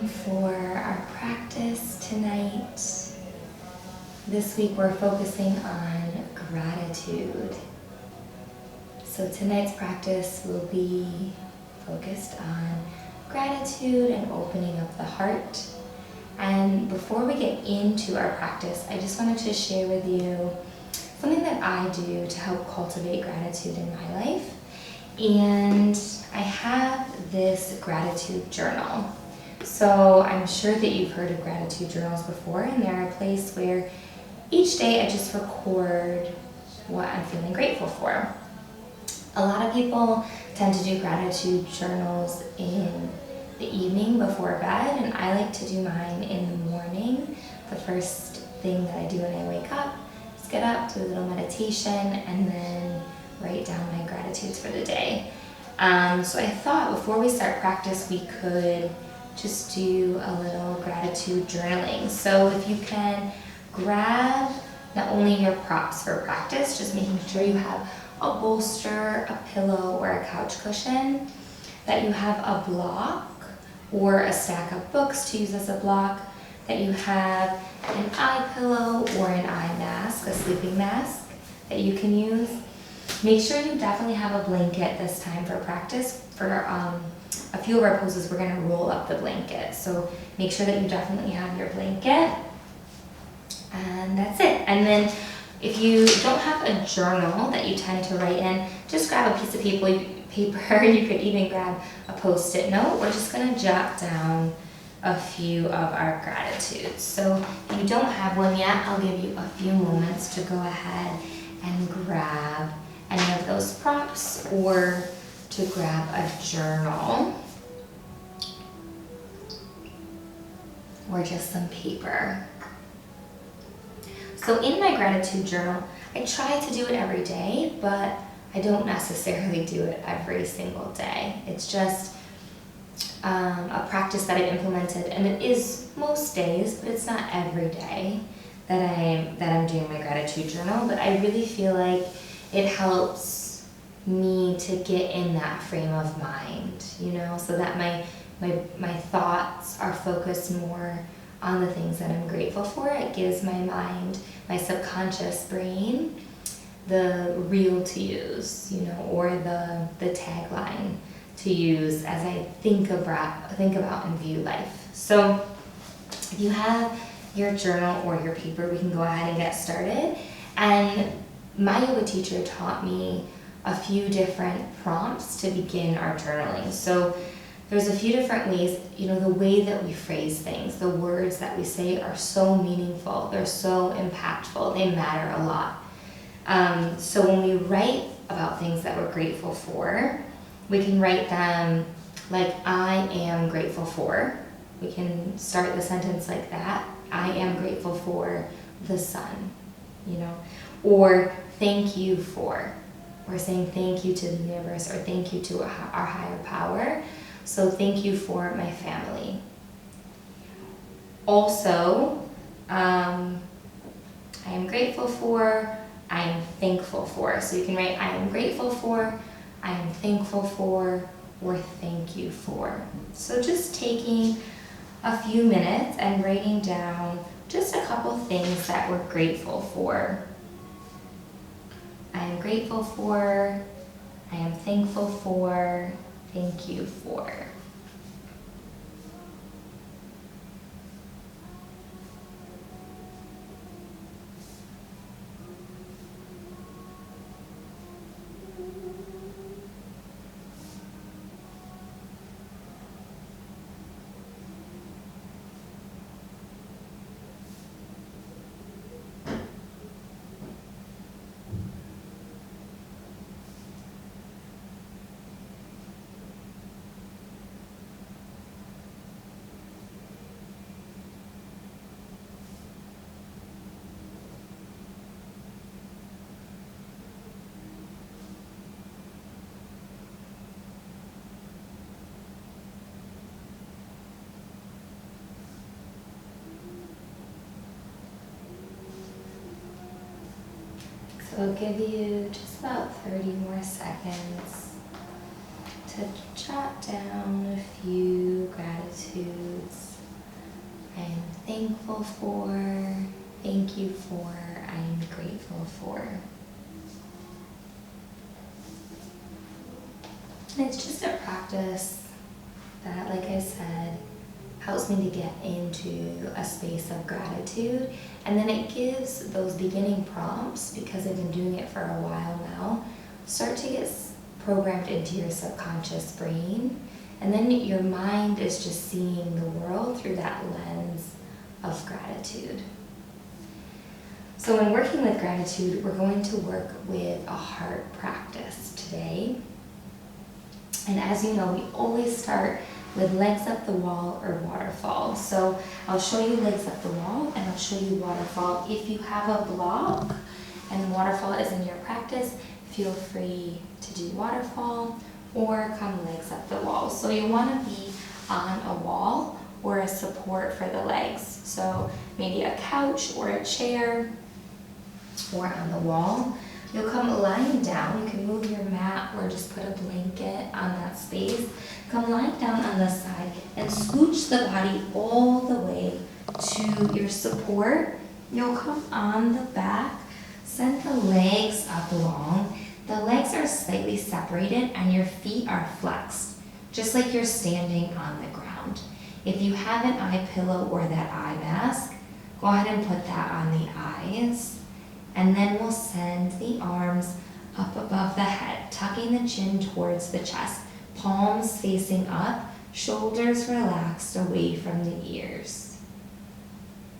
for our practice tonight. This week we're focusing on gratitude. So tonight's practice will be focused on gratitude and opening up the heart. And before we get into our practice, I just wanted to share with you something that I do to help cultivate gratitude in my life. And I have this gratitude journal. So I'm sure that you've heard of gratitude journals before, and they're a place where each day I just record what I'm feeling grateful for. A lot of people tend to do gratitude journals in the evening before bed, and I like to do mine in the morning. The first thing that I do when I wake up is get up, do a little meditation, and then write down my gratitudes for the day. So I thought before we start practice, we could just do a little gratitude journaling. So if you can grab not only your props for practice, just making sure you have a bolster, a pillow, or a couch cushion, that you have a block or a stack of books to use as a block, that you have an eye pillow or an eye mask, a sleeping mask that you can use. Make sure you definitely have a blanket this time for practice. For a few of our poses, we're going to roll up the blanket. So make sure that you definitely have your blanket. And that's it. And then if you don't have a journal that you tend to write in, just grab a piece of paper. You could even grab a Post-it note. We're just going to jot down a few of our gratitudes. So if you don't have one yet, I'll give you a few moments to go ahead and grab any of those props or to grab a journal or just some paper. So in my gratitude journal, I try to do it every day, but I don't necessarily do it every single day. It's just a practice that I've implemented, and it is most days, but it's not every day that I'm doing my gratitude journal. But I really feel like it helps me to get in that frame of mind, so that my thoughts are focused more on the things that I'm grateful for. It gives my mind, my subconscious brain, the reel to use, or the tagline to use as I think about and view life. So if you have your journal or your paper, we can go ahead and get started. And my yoga teacher taught me a few different prompts to begin our journaling. So there's a few different ways, the way that we phrase things, the words that we say are so meaningful, they're so impactful, they matter a lot. So when we write about things that we're grateful for, we can write them like, I am grateful for. We can start the sentence like that. I am grateful for the sun, or thank you for. We're saying thank you to the universe, or thank you to our higher power. So thank you for my family. Also, I am grateful for, I am thankful for. So you can write I am grateful for, I am thankful for, or thank you for. So just taking a few minutes and writing down just a couple things that we're grateful for. I am grateful for, I am thankful for, thank you for. So I'll give you just about 30 more seconds to jot down a few gratitudes grateful for, thank you for, I'm grateful for. And it's just a practice that, like I said, helps me to get into a space of gratitude. And then it gives those beginning prompts, because I've been doing it for a while now, start to get programmed into your subconscious brain. And then your mind is just seeing the world through that lens of gratitude. So when working with gratitude, we're going to work with a heart practice today. And as you know, we always start with legs up the wall or waterfall. So I'll show you legs up the wall and I'll show you waterfall. If you have a block and waterfall is in your practice, feel free to do waterfall or come legs up the wall. So you want to be on a wall or a support for the legs. So maybe a couch or a chair or on the wall. You'll come lying down. You can move your mat or just put a blanket on that space. Come lying down on the side and scooch the body all the way to your support. You'll come on the back, send the legs up long. The legs are slightly separated and your feet are flexed, just like you're standing on the ground. If you have an eye pillow or that eye mask, go ahead and put that on the eyes. And then we'll send the arms up above the head, tucking the chin towards the chest, palms facing up, shoulders relaxed away from the ears.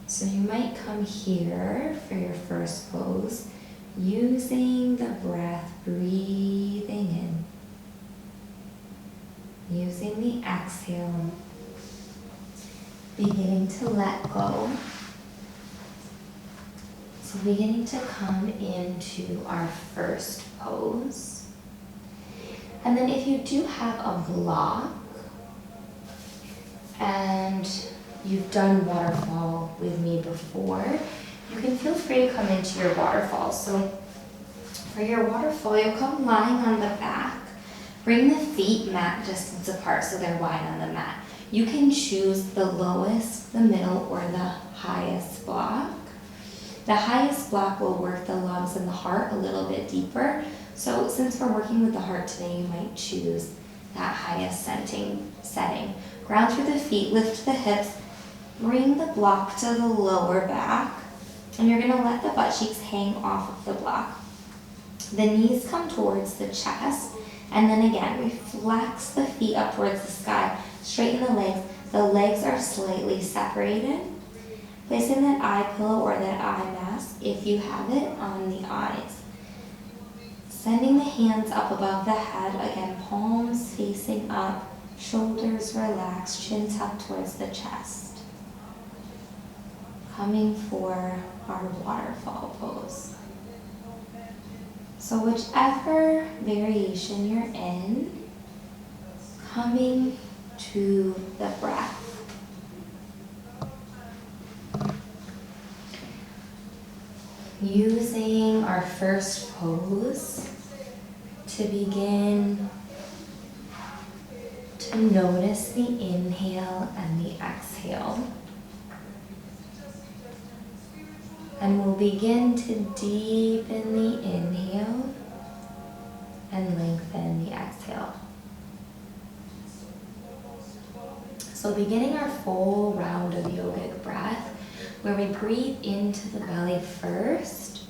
So you might come here for your first pose, using the breath, breathing in, using the exhale, beginning to let go. So beginning to come into our first pose. And then if you do have a block and you've done waterfall with me before, you can feel free to come into your waterfall. So for your waterfall, you'll come lying on the back. Bring the feet mat distance apart so they're wide on the mat. You can choose the lowest, the middle, or the highest block. The highest block will work the lungs and the heart a little bit deeper. So since we're working with the heart today, you might choose that highest setting. Ground through the feet, lift the hips, bring the block to the lower back, and you're gonna let the butt cheeks hang off of the block. The knees come towards the chest, and then again, we flex the feet up towards the sky, straighten the legs. The legs are slightly separated. Placing that eye pillow or that eye mask, if you have it, on the eyes. Sending the hands up above the head, again, palms facing up, shoulders relaxed, chin tucked towards the chest. Coming for our waterfall pose. So whichever variation you're in, coming to the breath. Using our first pose to begin to notice the inhale and the exhale. And we'll begin to deepen the inhale and lengthen the exhale. So beginning our full round of yogic breath, where we breathe into the belly first,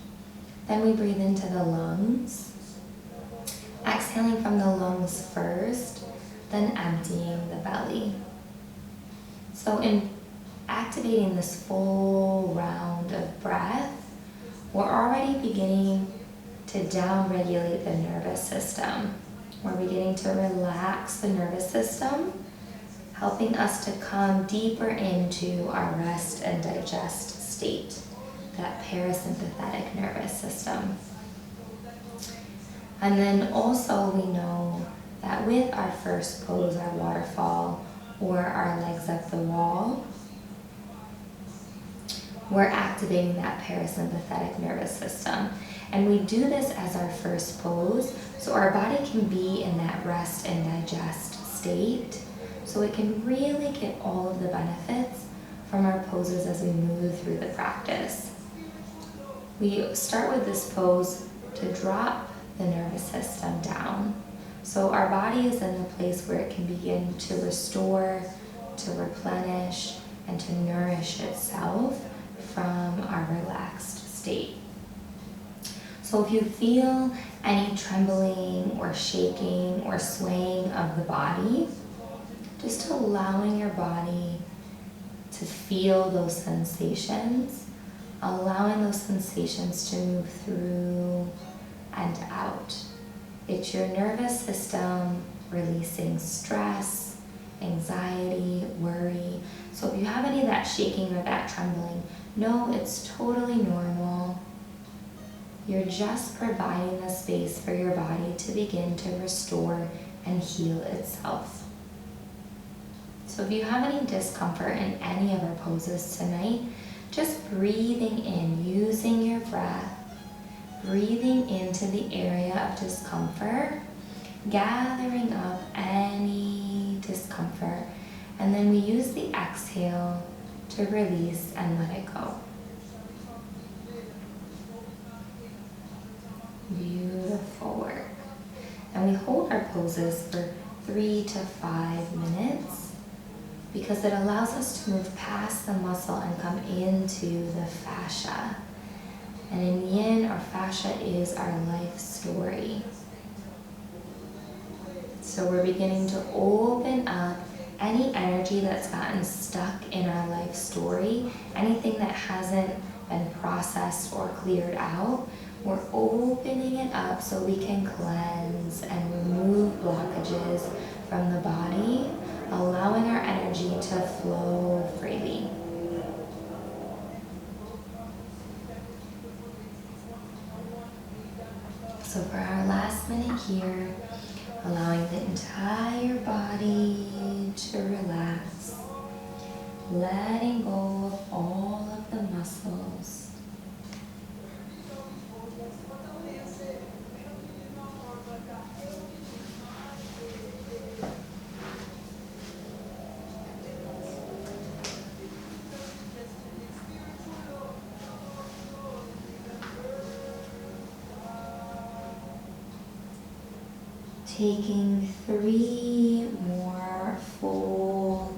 then we breathe into the lungs, exhaling from the lungs first, then emptying the belly. So in activating this full round of breath, we're already beginning to down-regulate the nervous system. We're beginning to relax the nervous system, helping us to come deeper into our rest and digest state, that parasympathetic nervous system. And then also we know that with our first pose, our waterfall, or our legs up the wall, we're activating that parasympathetic nervous system. And we do this as our first pose, so our body can be in that rest and digest state, so it can really get all of the benefits from our poses as we move through the practice. We start with this pose to drop the nervous system down. So our body is in the place where it can begin to restore, to replenish, and to nourish itself from our relaxed state. So if you feel any trembling or shaking or swaying of the body, just allowing your body to feel those sensations, allowing those sensations to move through and out. It's your nervous system releasing stress, anxiety, worry. So if you have any of that shaking or that trembling, know it's totally normal. You're just providing the space for your body to begin to restore and heal itself. So if you have any discomfort in any of our poses tonight, just breathing in, using your breath, breathing into the area of discomfort, gathering up any discomfort, and then we use the exhale to release and let it go. Beautiful work. And we hold our poses for 3 to 5 minutes because it allows us to move past the muscle and come into the fascia. And in the end, our fascia is our life story. So we're beginning to open up any energy that's gotten stuck in our life story, anything that hasn't been processed or cleared out. We're opening it up so we can cleanse and remove blockages from the body, allowing our energy to flow freely. So for our last minute here, allowing the entire body to relax, letting go of all of the muscles. Taking 3 more full,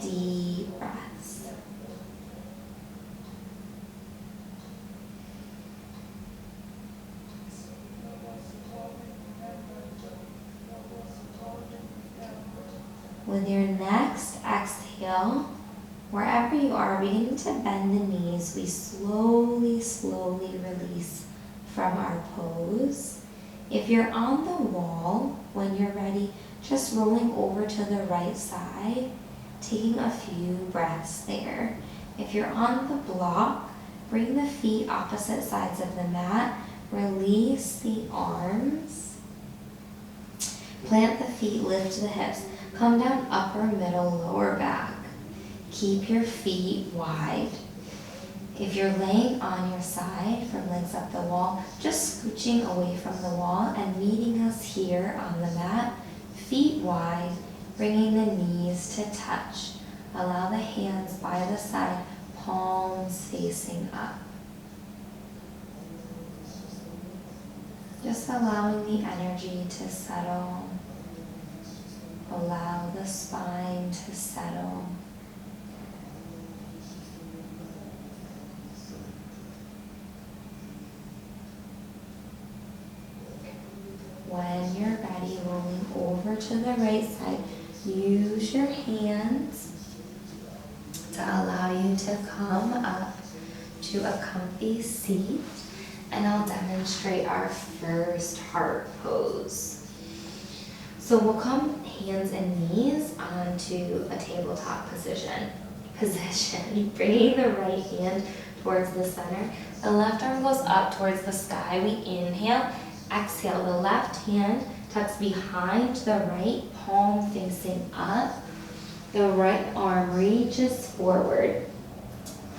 deep breaths. With your next exhale, wherever you are, beginning to bend the knees, we slowly release from our pose. If you're on the wall, when you're ready, just rolling over to the right side, taking a few breaths there. If you're on the block, bring the feet opposite sides of the mat, release the arms, plant the feet, lift the hips, come down upper, middle, lower back. Keep your feet wide. If you're laying on your side from legs up the wall, just scooching away from the wall and meeting us here on the mat, feet wide, bringing the knees to touch. Allow the hands by the side, palms facing up. Just allowing the energy to settle. Allow the spine to settle. When you're ready, rolling over to the right side, use your hands to allow you to come up to a comfy seat, and I'll demonstrate our first heart pose. So we'll come hands and knees onto a tabletop position. Bringing the right hand towards the center. The left arm goes up towards the sky. We inhale. Exhale, the left hand tucks behind the right, palm facing up. The right arm reaches forward.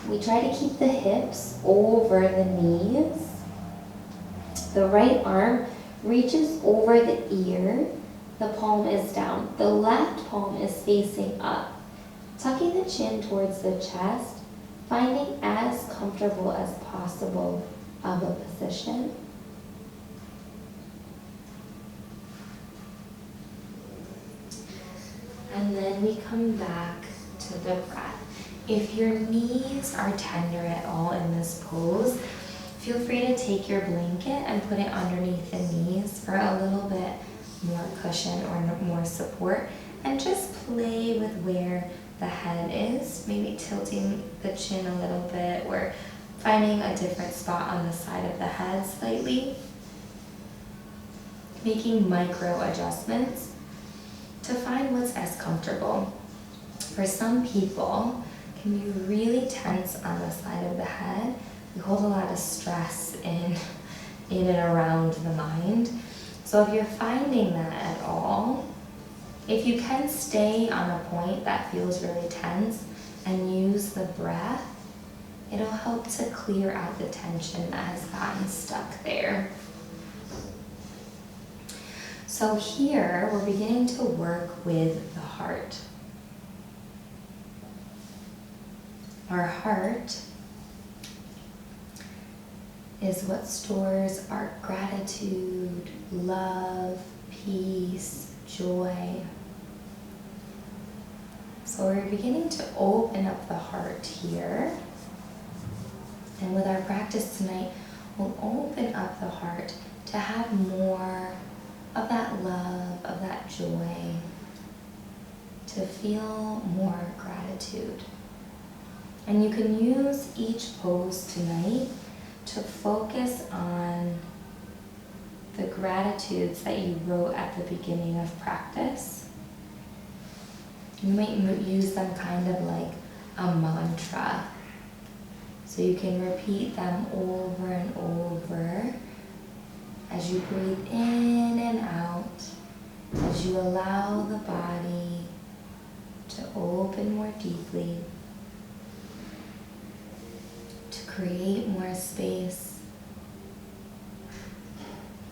We try to keep the hips over the knees. The right arm reaches over the ear. The palm is down. The left palm is facing up. Tucking the chin towards the chest, finding as comfortable as possible of a position. And then we come back to the breath. If your knees are tender at all in this pose, feel free to take your blanket and put it underneath the knees for a little bit more cushion or more support, and just play with where the head is, maybe tilting the chin a little bit or finding a different spot on the side of the head slightly. Making micro adjustments to find what's as comfortable. For some people, it can be really tense on the side of the head. We hold a lot of stress in and around the mind. So if you're finding that at all, if you can stay on a point that feels really tense and use the breath, it'll help to clear out the tension that has gotten stuck there. So here, we're beginning to work with the heart. Our heart is what stores our gratitude, love, peace, joy. So we're beginning to open up the heart here. And with our practice tonight, we'll open up the heart to have more of that love, of that joy, to feel more gratitude. And you can use each pose tonight to focus on the gratitudes that you wrote at the beginning of practice. You might use them kind of like a mantra. So you can repeat them over and over as you breathe in and out, as you allow the body to open more deeply, to create more space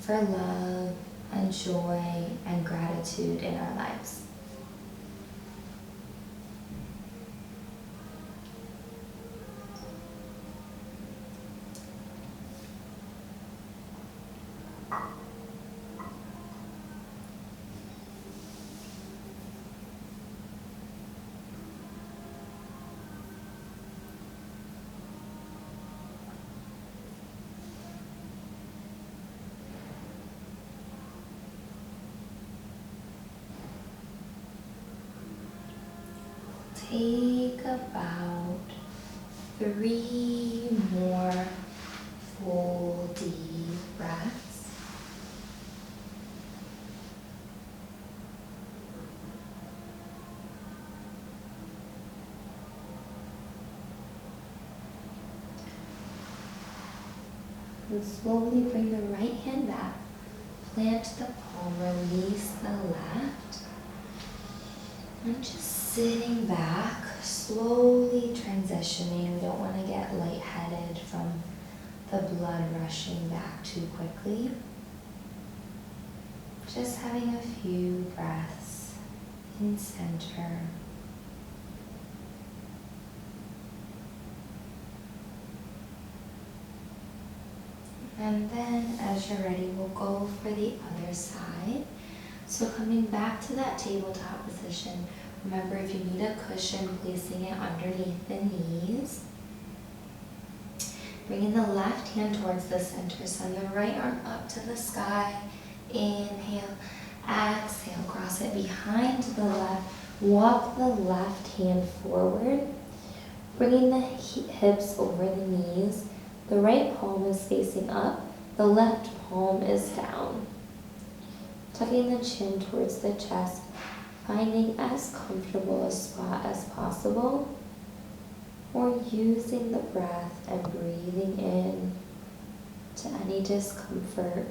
for love and joy and gratitude in our lives. Take about 3 more full deep breaths. And slowly bring the right hand back. Plant the palm, release the left. And just sitting back, slowly transitioning. We don't want to get lightheaded from the blood rushing back too quickly. Just having a few breaths in center. And then as you're ready, we'll go for the other side. So coming back to that tabletop position, remember if you need a cushion, placing it underneath the knees. Bringing the left hand towards the center, send the right arm up to the sky. Inhale, exhale, cross it behind the left. Walk the left hand forward, bringing the hips over the knees. The right palm is facing up, the left palm is down. Tucking the chin towards the chest, finding as comfortable a spot as possible, or using the breath and breathing in to any discomfort.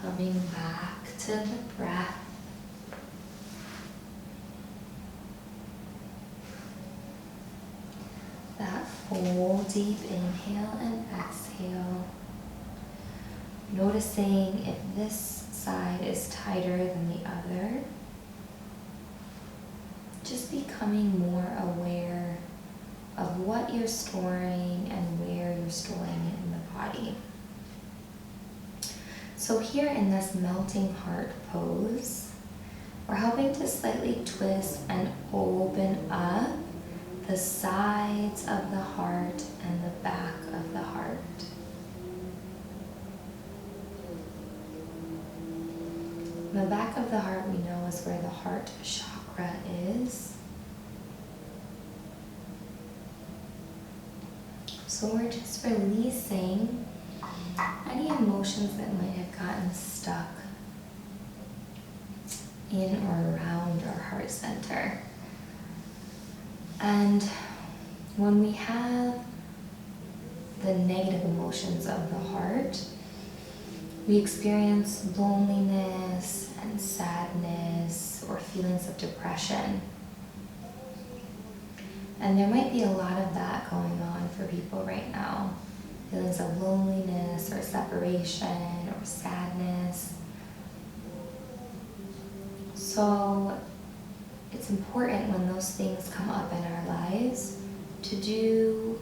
Coming back to the breath. That full deep inhale and exhale. Noticing if this side is tighter than the other. Just becoming more aware of what you're storing and where you're storing it in the body. So here in this melting heart pose, we're helping to slightly twist and open up the sides of the heart and the back of the heart. The back of the heart we know is where the heart chakra is. So we're just releasing any emotions that might have gotten stuck in or around our heart center. And when we have the negative emotions of the heart, we experience loneliness and sadness or feelings of depression. And there might be a lot of that going on for people right now. Feelings of loneliness or separation or sadness. So it's important when those things come up in our lives to do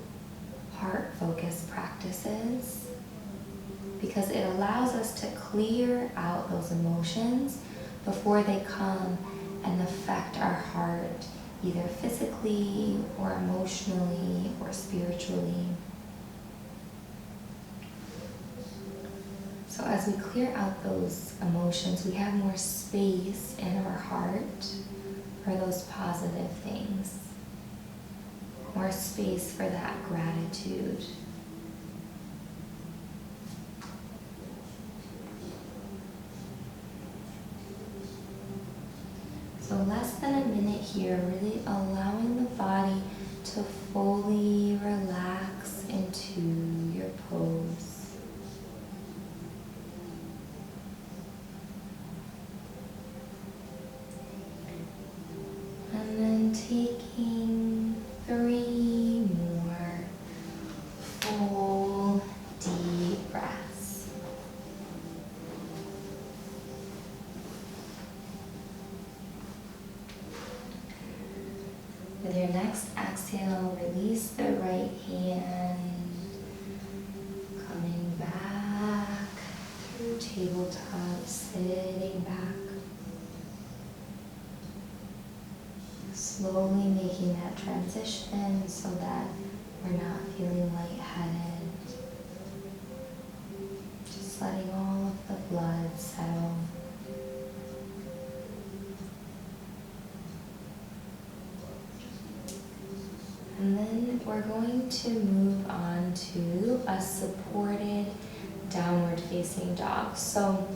heart-focused practices, because it allows us to clear out those emotions before they come and affect our heart, either physically or emotionally or spiritually. So as we clear out those emotions, we have more space in our heart for those positive things, more space for that gratitude. So less than a minute here, really allowing the body to fully relax into your pose. And then taking 3 more full deep breaths. With your next exhale, release the right hand, coming back through tabletop, sitting back. Slowly making that transition so that we're not feeling lightheaded. Just letting all of the blood settle. And then we're going to move on to a supported downward facing dog. So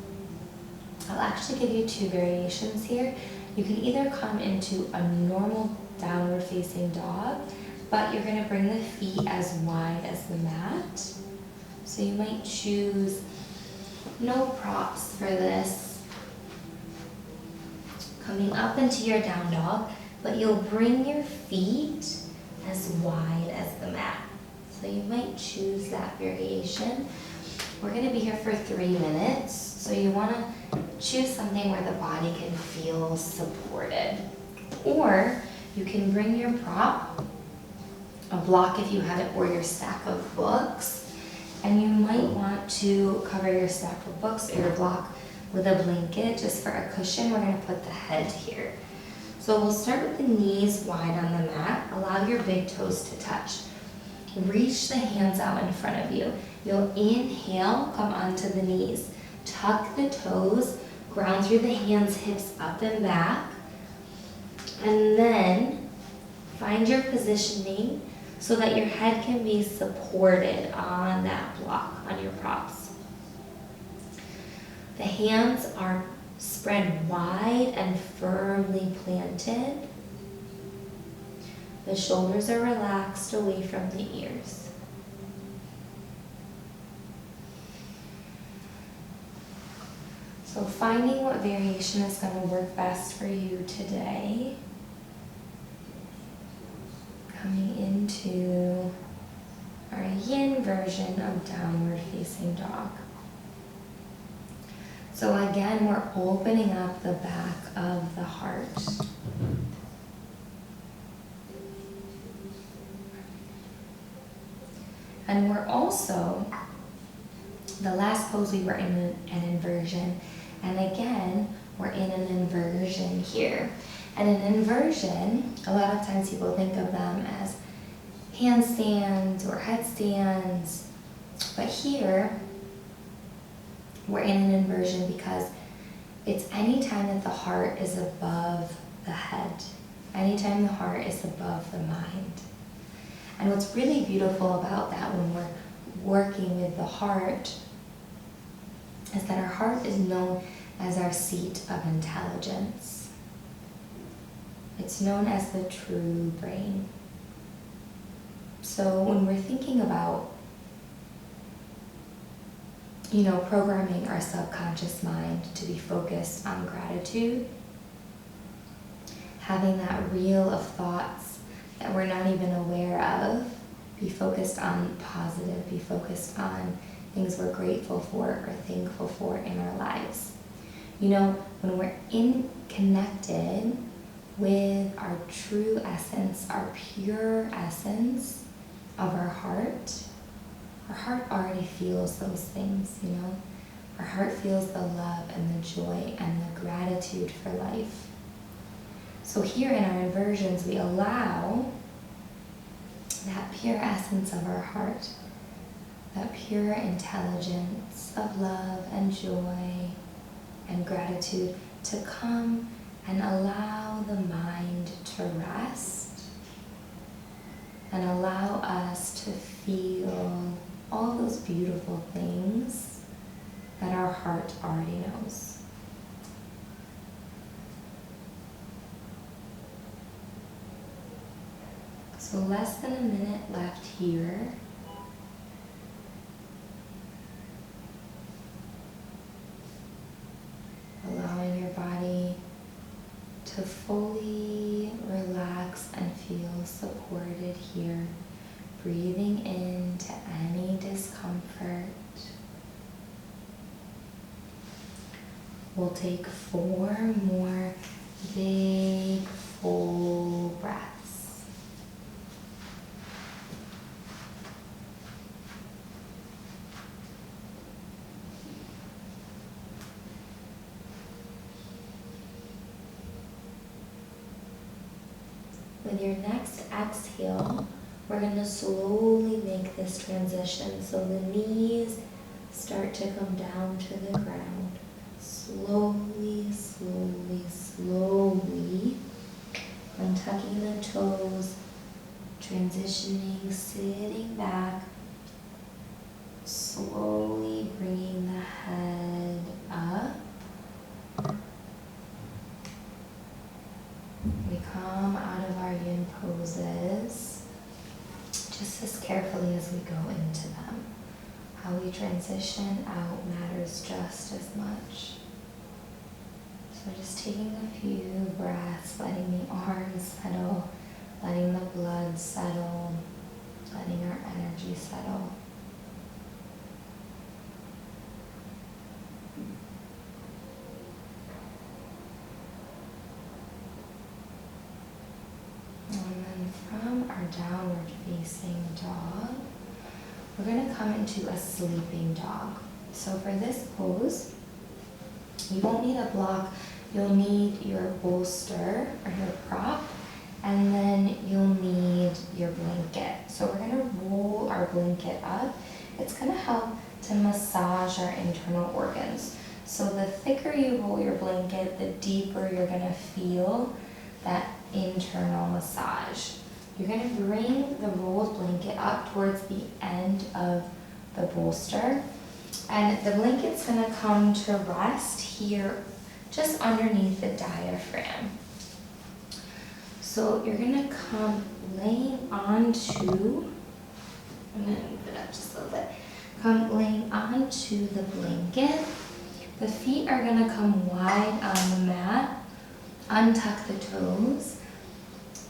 I'll actually give you 2 variations here. You can either come into a normal downward facing dog, but you're going to bring the feet as wide as the mat. So you might choose no props for this. Coming up into your down dog, but you'll bring your feet as wide as the mat. So you might choose that variation. We're going to be here for 3 minutes, so you want to choose something where the body can feel supported. Or you can bring your prop, a block if you have it, or your stack of books. And you might want to cover your stack of books or your block with a blanket just for a cushion. We're going to put the head here. So we'll start with the knees wide on the mat. Allow your big toes to touch. Reach the hands out in front of you. You'll inhale, come onto the knees. Tuck the toes, ground through the hands, hips up and back. And then find your positioning so that your head can be supported on that block, on your props. The hands are spread wide and firmly planted. The shoulders are relaxed away from the ears. So finding what variation is going to work best for you today. Coming into our yin version of downward facing dog. So again, we're opening up the back of the heart. And we're also, the last pose we were in an inversion. And again, we're in an inversion here. And an inversion, a lot of times people think of them as handstands or headstands. But here, we're in an inversion because it's any time that the heart is above the head, anytime the heart is above the mind. And what's really beautiful about that when we're working with the heart is that our heart is known as our seat of intelligence. It's known as the true brain. So when we're thinking about, programming our subconscious mind to be focused on gratitude, having that reel of thoughts that we're not even aware of, be focused on positive, be focused on things we're grateful for or thankful for in our lives. When we're connected with our true essence, our pure essence of our heart already feels those things, Our heart feels the love and the joy and the gratitude for life. So here in our inversions, we allow that pure essence of our heart, that pure intelligence of love and joy and gratitude to come and allow the mind to rest and allow us to feel all those beautiful things that our heart already knows. So less than a minute left here. Allowing your body to fully relax and feel supported here. Breathing into any discomfort. We'll take 4 more big, full breaths. With your next exhale, we're going to slowly make this transition so the knees start to come down to the ground. Slowly, slowly, slowly. Untucking the toes, transitioning, sitting back. Slowly bringing the head up. We come out of our yin poses just as carefully as we go into them. How we transition out matters just as much. So just taking a few breaths, letting the arms settle, letting the blood settle, letting our energy settle. And then from our downward facing dog, we're going to come into a sleeping dog. So for this pose, you won't need a block. You'll need your bolster or your prop, and then you'll need your blanket. So we're going to roll our blanket up. It's going to help to massage our internal organs. So the thicker you roll your blanket, the deeper you're going to feel that internal massage. You're going to bring the rolled blanket up towards the end of the bolster, and the blanket's going to come to rest here just underneath the diaphragm. So you're going to come laying onto, I'm going to move it up just a little bit, come laying onto the blanket. The feet are going to come wide on the mat, untuck the toes,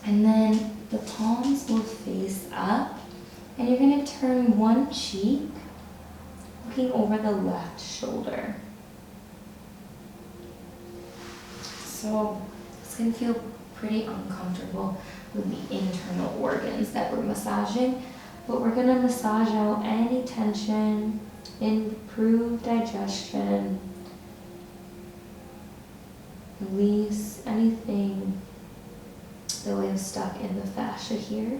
and then the palms will face up, and you're going to turn one cheek, looking over the left shoulder. So it's going to feel pretty uncomfortable with the internal organs that we're massaging, but we're going to massage out any tension, improve digestion, release anything that we have stuck in the fascia here,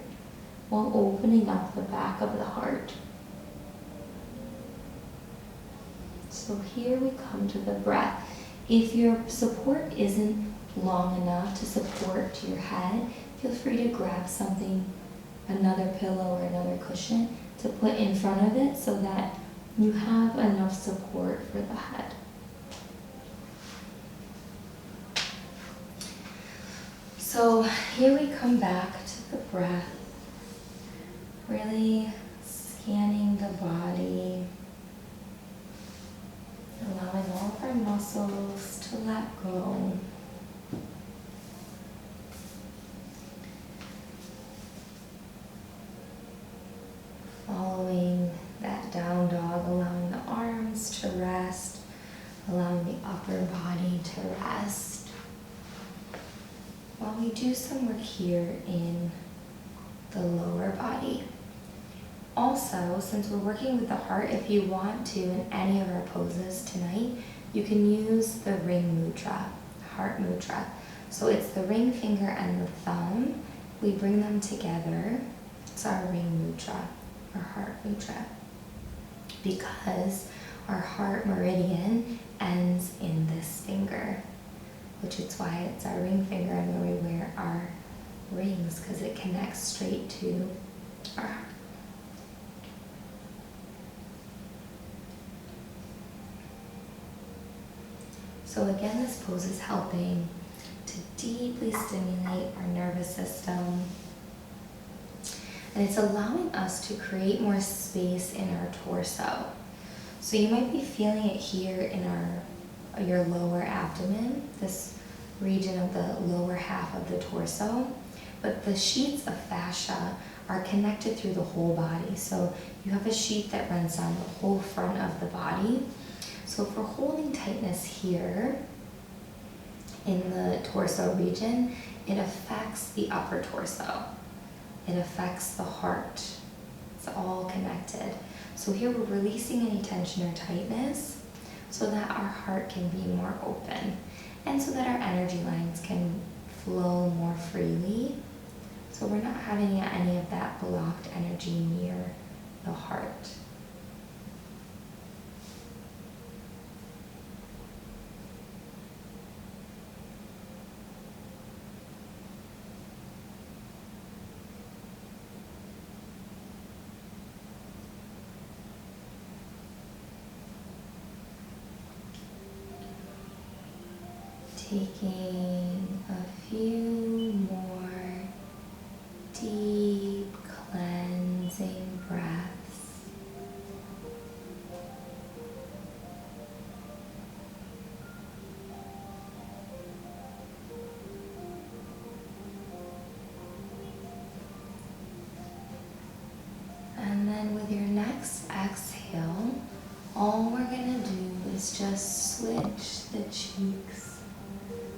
while opening up the back of the heart. So here we come to the breath. If your support isn't long enough to support your head, feel free to grab something, another pillow or another cushion, to put in front of it so that you have enough support for the head. So here we come back to the breath, really scanning the body, allowing all of our muscles to let go. Following that down dog, allowing the arms to rest, allowing the upper body to rest. While we do some work here in the lower body. Also, since we're working with the heart, if you want to, in any of our poses tonight, you can use the ring mudra, heart mudra. So it's the ring finger and the thumb. We bring them together. It's our ring mudra, our heart mudra. Because our heart meridian ends in this finger, which is why it's our ring finger and where we wear our rings, because it connects straight to our heart. So again, this pose is helping to deeply stimulate our nervous system. And it's allowing us to create more space in our torso. So you might be feeling it here in your lower abdomen, this region of the lower half of the torso. But the sheets of fascia are connected through the whole body. So you have a sheet that runs down the whole front of the body. So if we're holding tightness here in the torso region, it affects the upper torso. It affects the heart. It's all connected. So here we're releasing any tension or tightness so that our heart can be more open and so that our energy lines can flow more freely. So we're not having any of that blocked energy near the heart. Taking a few more deep cleansing breaths. And then with your next exhale, all we're going to do is just switch the cheeks.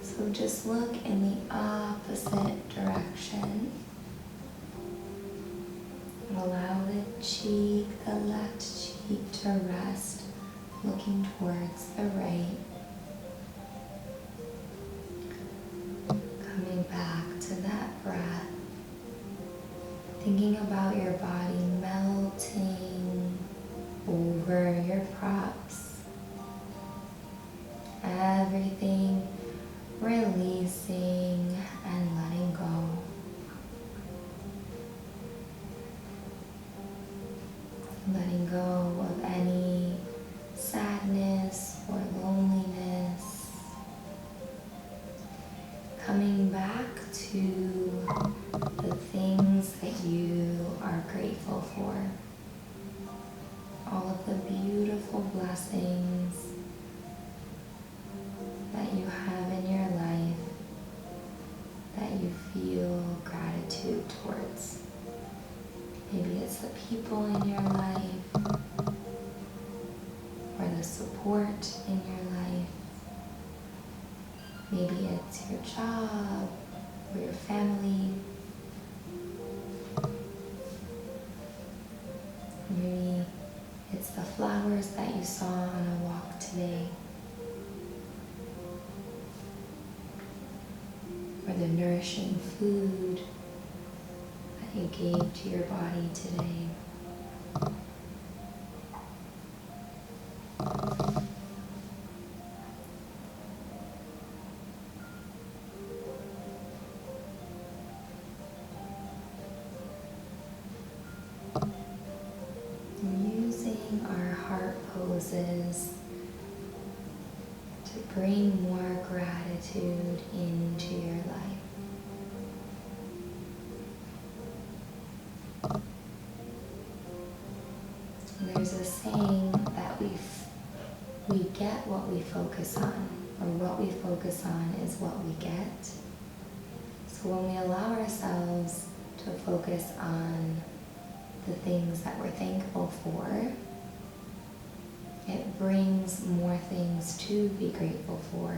So just look in the opposite direction. Allow the cheek, the left cheek to rest, looking towards the right. Coming back to that breath. Thinking about your body melting over your props. Everything releasing and letting go. Letting go of any sadness or loneliness. Coming back to the things that you are grateful for. All of the beautiful blessings that you have in your life that you feel gratitude towards. Maybe it's the people in your life or the support in your life. Maybe maybe it's your job or your family. Maybe it's the flowers that you saw on a walk today, or the nourishing food that you gave to your body today. Using our heart poses to bring more gratitude into your life. And there's a saying that we get what we focus on, or what we focus on is what we get. So when we allow ourselves to focus on the things that we're thankful for, it brings more things to be grateful for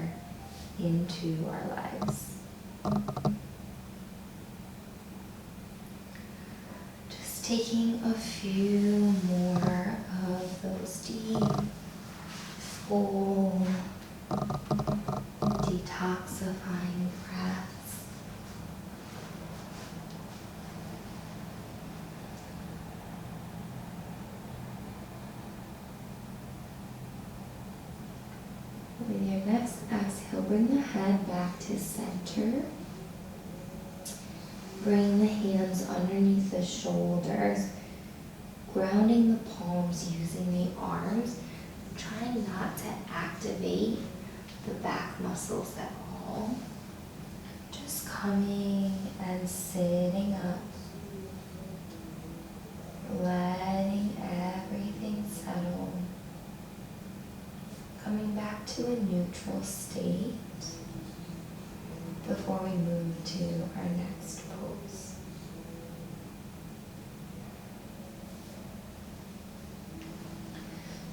into our lives. Just taking a few more of those deep, full, detoxifying breaths. With your next exhale, bring the head back to center. Bring the hands underneath the shoulders, grounding the palms using the arms. Trying not to activate the back muscles at all. Just coming and sitting up, letting everything settle. Coming back to a neutral state before we move to our next pose.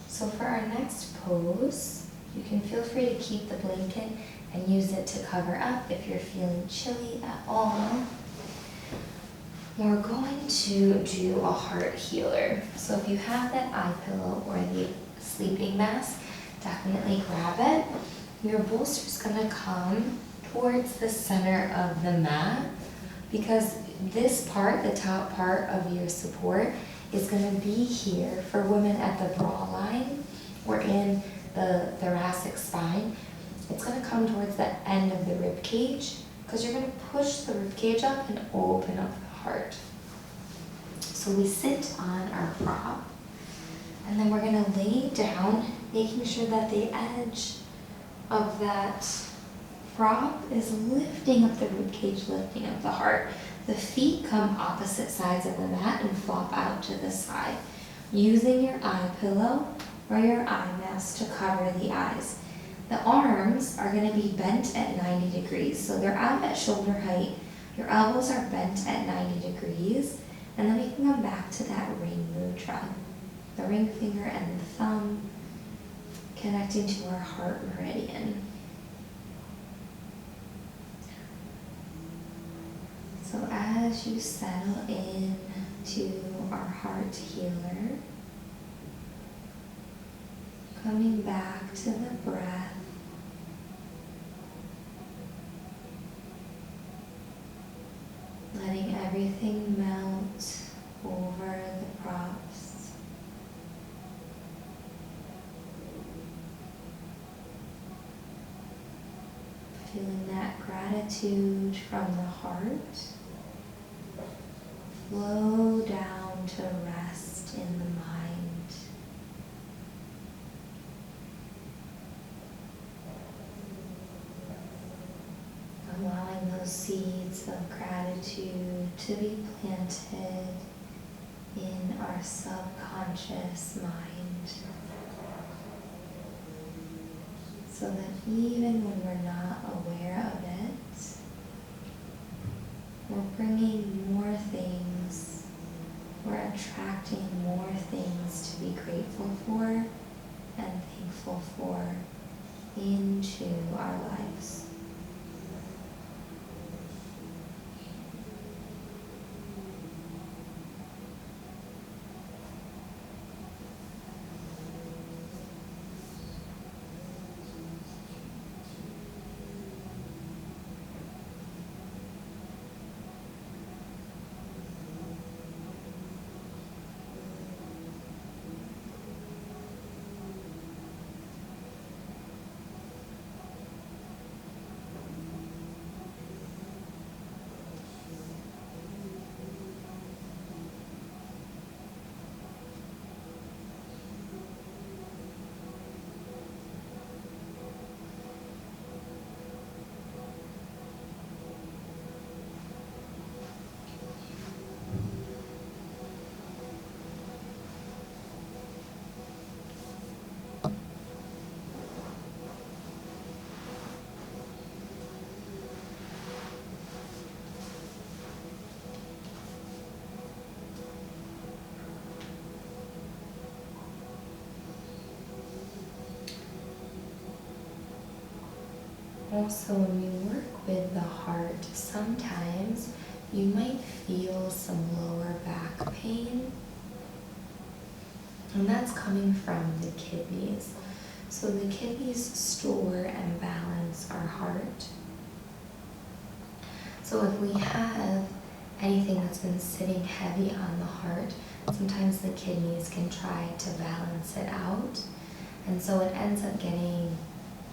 So for our next pose, you can feel free to keep the blanket and use it to cover up if you're feeling chilly at all. We're going to do a heart healer. So if you have that eye pillow or the sleeping mask, definitely grab it. Your bolster is going to come towards the center of the mat, because this part, the top part of your support, is going to be here for women at the bra line or in the thoracic spine. It's going to come towards the end of the rib cage, because you're going to push the rib cage up and open up the heart. So we sit on our prop, and then we're going to lay down, making sure that the edge of that prop is lifting up the rib cage, lifting up the heart. The feet come opposite sides of the mat and flop out to the side, using your eye pillow or your eye mask to cover the eyes. The arms are going to be bent at 90 degrees, so they're out at shoulder height. Your elbows are bent at 90 degrees, and then we can come back to that ring mudra. The ring finger and the thumb connecting to our heart meridian. So as you settle in to our heart healer, coming back to the breath, letting everything melt over the props. Feeling that gratitude from the heart flow down to rest in the mind. Allowing those seeds of gratitude to be planted in our subconscious mind, so that even when we're not aware of it, we're bringing more things, we're attracting more things to be grateful for and thankful for into our lives. also, when we work with the heart, sometimes you might feel some lower back pain, and that's coming from the kidneys. So the kidneys store and balance our heart. So if we have anything that's been sitting heavy on the heart, sometimes the kidneys can try to balance it out, and so it ends up getting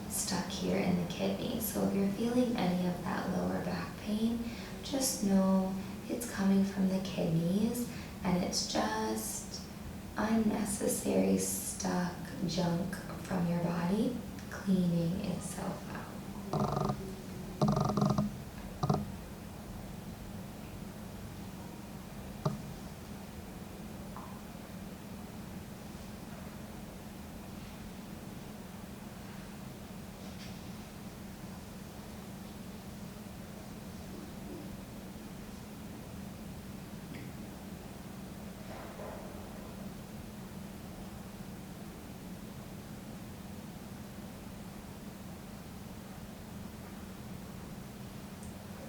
stuck here in the kidney. So if you're feeling any of that lower back pain, just know it's coming from the kidneys, and it's just unnecessary stuck junk from your body cleaning itself out.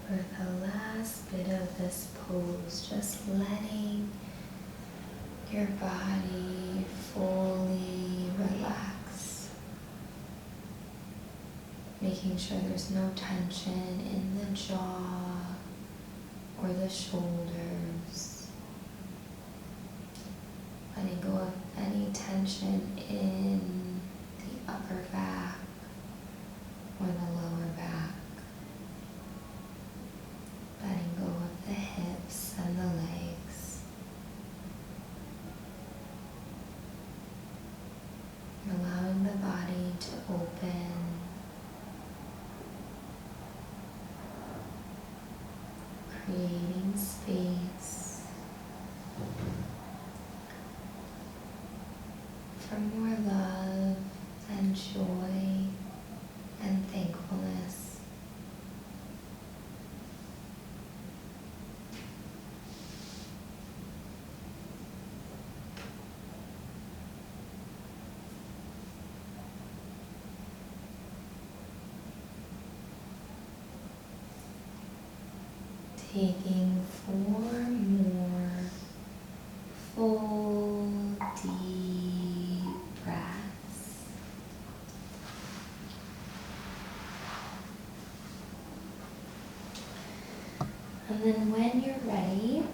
For the last bit of this pose, just letting your body fully relax, making sure there's no tension in the jaw or the shoulders, letting go of any tension in the upper back or the lower back. Letting go of the hips and the legs. Allowing the body to open. Creating space for more love and joy and thankfulness. Taking 4 more full, deep breaths. And then when you're ready,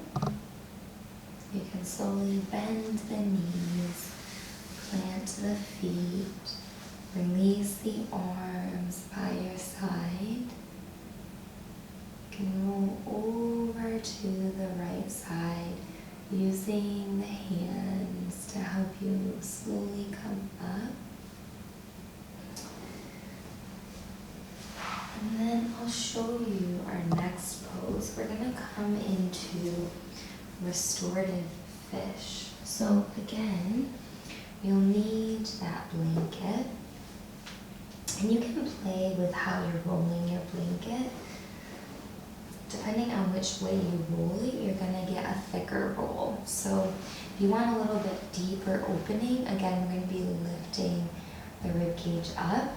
you can slowly bend the knees, plant the feet, release the arms by your side. You can roll over to the right side using the hands to help you slowly come up. And then I'll show you our next pose. We're going to come into restorative fish. So again, you'll need that blanket. And you can play with how you're rolling your blanket. Depending on which way you roll it, you're going to get a thicker roll. So if you want a little bit deeper opening, again, we're going to be lifting the rib cage up.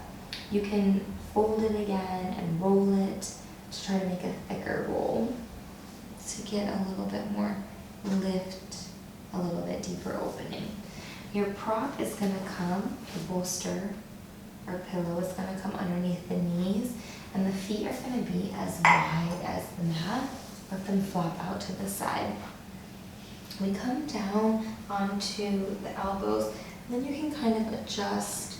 You can fold it again and roll it to try to make a thicker roll to get a little bit more lift, a little bit deeper opening. Your prop is going to come, the bolster or pillow is going to come underneath the knees, and the feet are going to be as wide as the mat. Let them flop out to the side. We come down onto the elbows, and then you can kind of adjust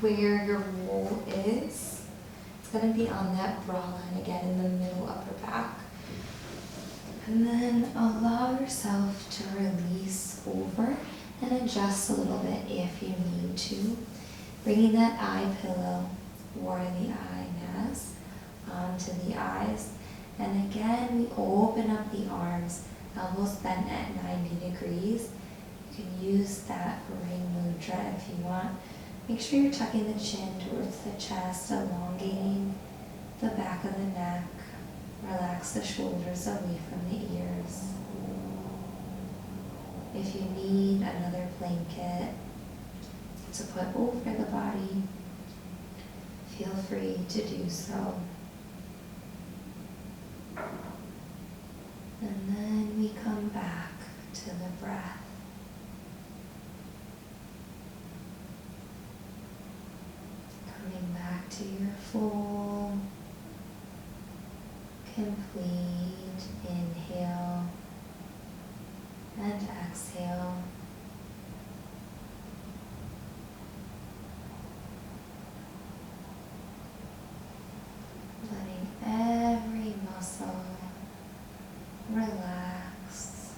where your roll is. It's going to be on that bra line again in the middle upper back. And then allow yourself to release over and adjust a little bit if you need to. Bringing that eye pillow or the eye mask onto the eyes. And again, we open up the arms, elbows bent at 90 degrees. You can use that ring mudra if you want. Make sure you're tucking the chin towards the chest, elongating the back of the neck. Relax the shoulders away from the ears. If you need another blanket to put over the body, feel free to do so. And then we come back to the breath. Coming back to your full, complete inhale and exhale. Letting every muscle relax,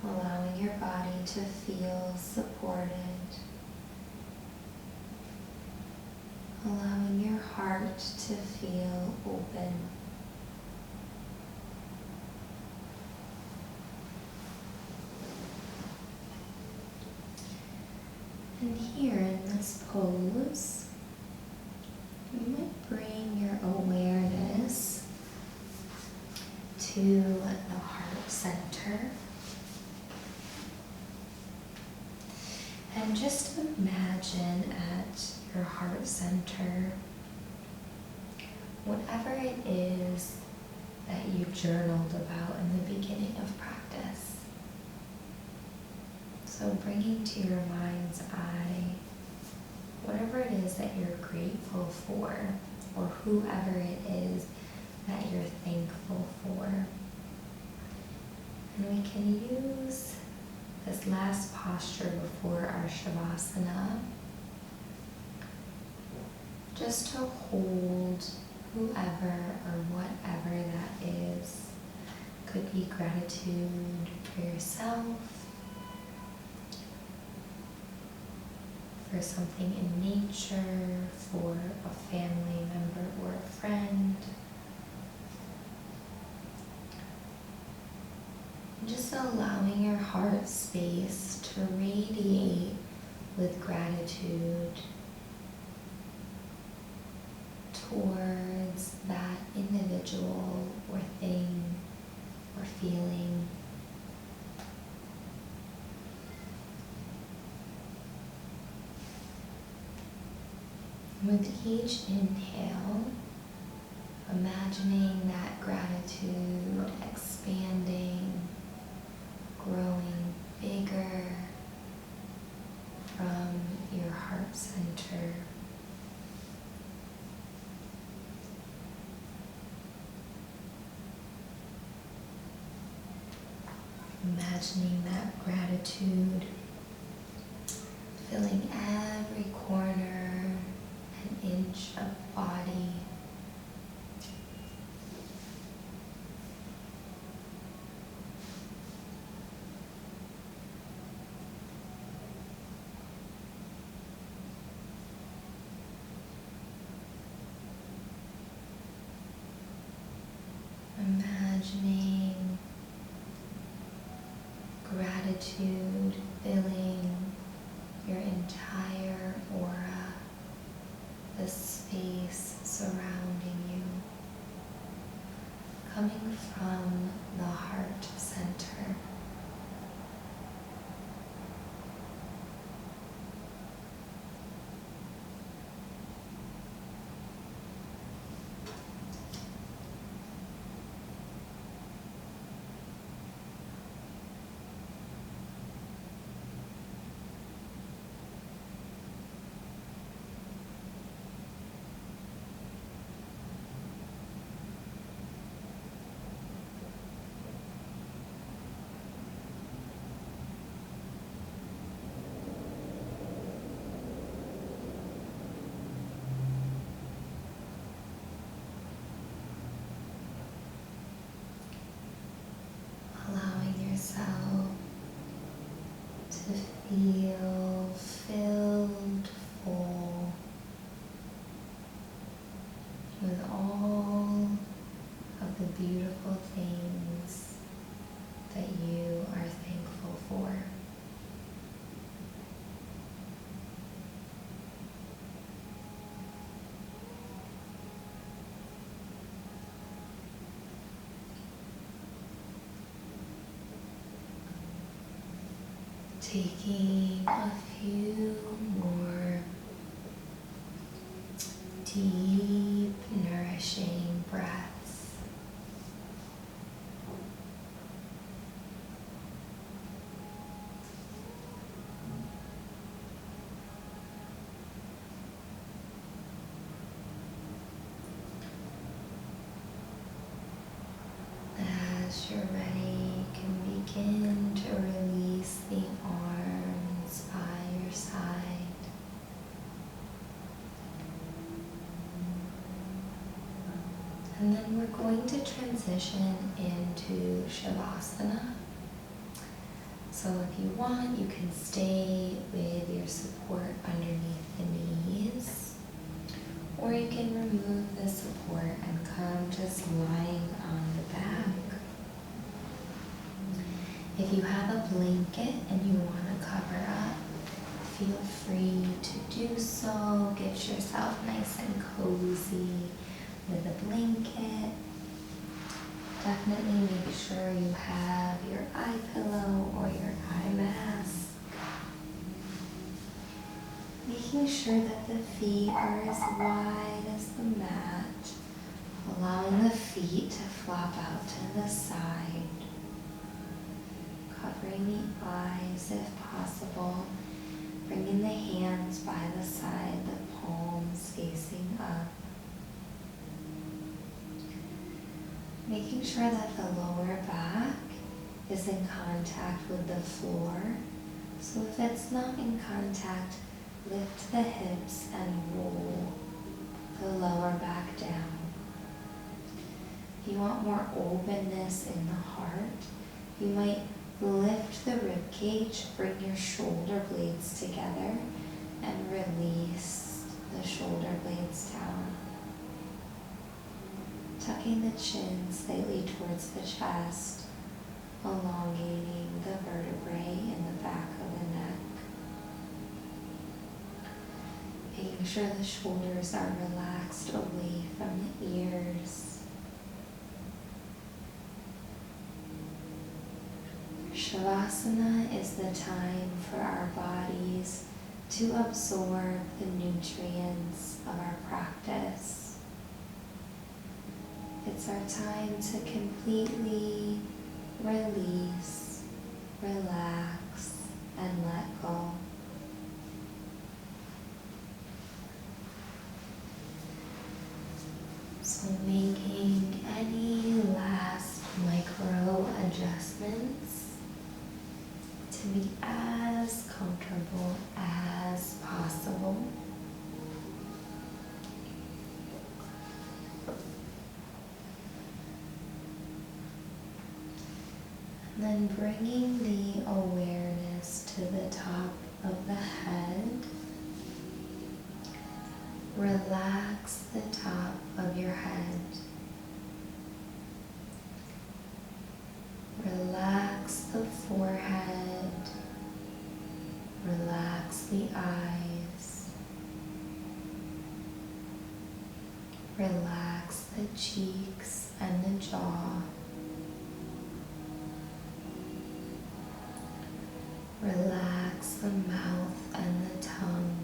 allowing your body to feel supported, allowing your heart to feel open. And here in this pose, you might bring your awareness to the heart center. And just imagine at your heart center whatever it is that you journaled about in the beginning of practice. So bringing to your mind's eye whatever it is that you're grateful for, or whoever it is that you're thankful for. And we can use this last posture before our Shavasana just to hold whoever or whatever that is. Could be gratitude for yourself, for something in nature, for a family member or a friend. Just allowing your heart space to radiate with gratitude towards that individual or thing or feeling. With each inhale, imagining that gratitude expanding, growing bigger from your heart center. Imagining that gratitude filling every corner and inch of body. Imagining gratitude filling your entire aura, the space surrounding you, coming from the heart center. Yourself to feel filled full with all of the beautiful things that you are thankful for. Taking a few more deep, nourishing breaths. As you're ready, you can begin to release the arms by your side. And then we're going to transition into Shavasana. So if you want, you can stay with your support underneath the knees, or you can remove the support and come just lying on the back. If you have a blanket and you want to cover up, feel free to do so. Get yourself nice and cozy with a blanket. Definitely make sure you have your eye pillow or your eye mask. Making sure that the feet are as wide as the mat, allowing the feet to flop out to the side, covering the eyes if possible, bringing the hands by the side, the palms facing up. Making sure that the lower back is in contact with the floor. So if it's not in contact, lift the hips and roll the lower back down. If you want more openness in the heart, you might lift the rib cage, bring your shoulder blades together, and release the shoulder blades down. Tucking the chin slightly towards the chest, elongating the vertebrae in the back of the neck. Making sure the shoulders are relaxed away from the ears. Shavasana is the time for our bodies to absorb the nutrients of our practice. It's our time to completely release, relax, and let go. So making any last micro adjustments to be as comfortable as possible. Then bringing the awareness to the top of the head. Relax the top of your head. Relax the forehead. Relax the eyes. Relax the cheeks and the jaw. Relax the mouth and the tongue.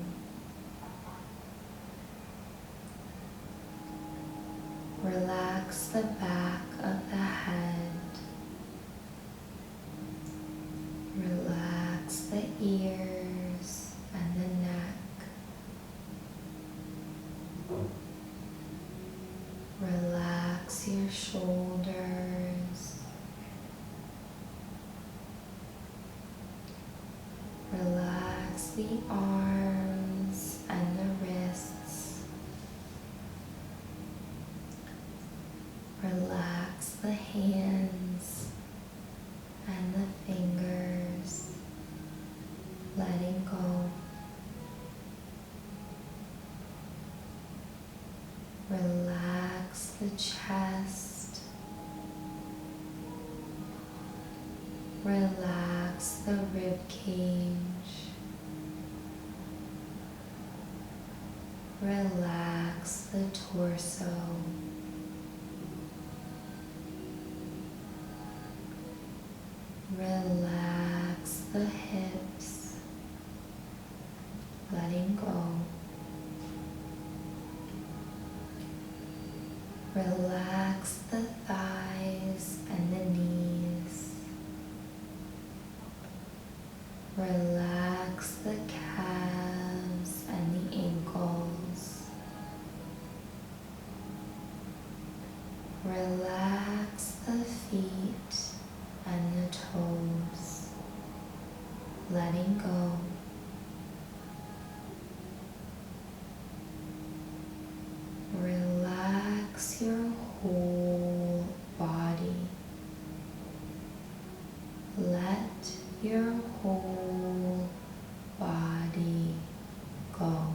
Relax the back of the head. Relax the ears and the neck. Relax your shoulders. Relax the arms and the wrists. Relax the hands and the fingers, letting go. Relax the chest. Relax the rib cage. Relax the torso. Relax the hips, letting go. Relax the thighs and the knees. Relax the calves and the ankles. Relax the feet and the toes, letting go. Relax your whole body. Let your whole body go.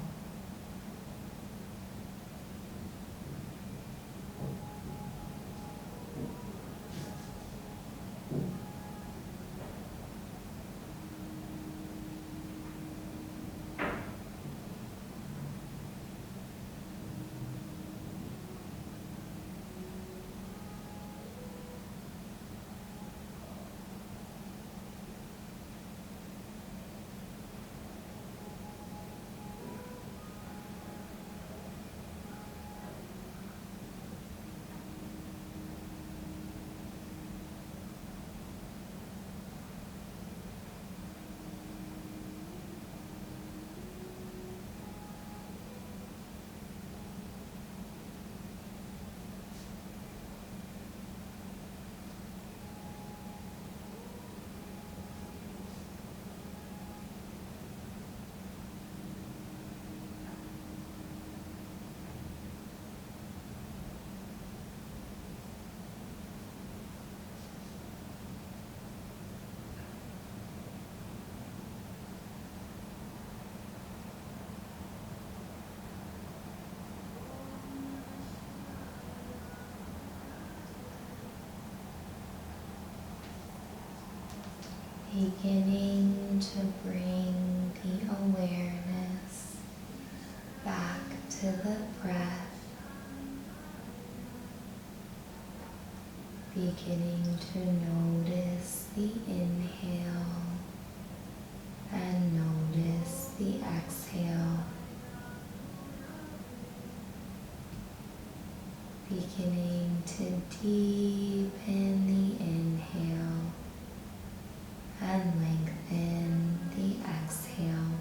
Beginning to bring the awareness back to the breath. Beginning to notice the inhale and notice the exhale. Beginning to deepen the inhale and lengthen the exhale.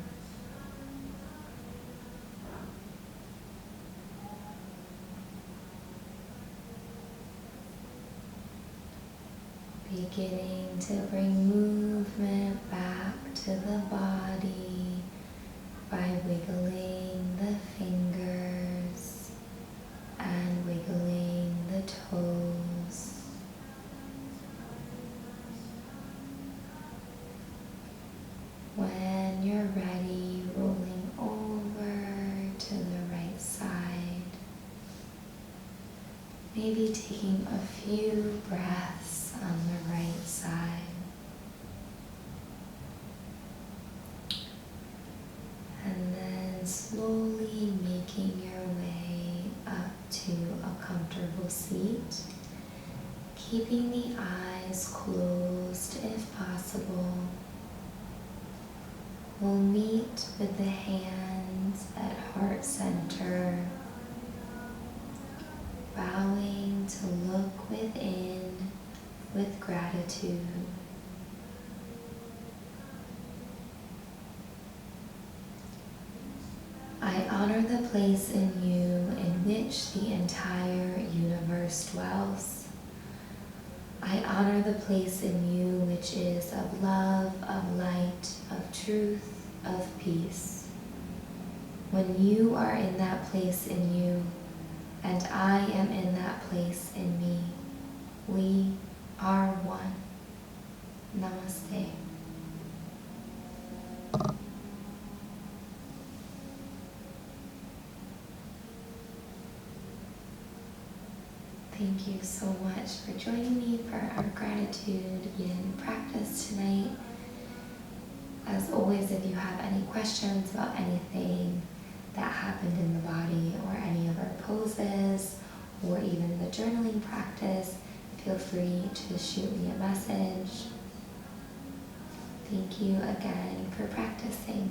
Beginning to bring movement back to the body by wiggling the fingers and wiggling the toes. When you're ready, rolling over to the right side. Maybe taking a few breaths on the right side. And then slowly making your way up to a comfortable seat. Keeping the eyes closed if possible. We'll meet with the hands at heart center, bowing to look within with gratitude. I honor the place in you in which the entire universe dwells. I honor the place in you which is of love, of light, of truth, of peace. When you are in that place in you, and I am in that place in me, we are one. Namaste. Thank you so much for joining me for our gratitude yin practice tonight. As always, if you have any questions about anything that happened in the body or any of our poses or even the journaling practice, feel free to shoot me a message. Thank you again for practicing.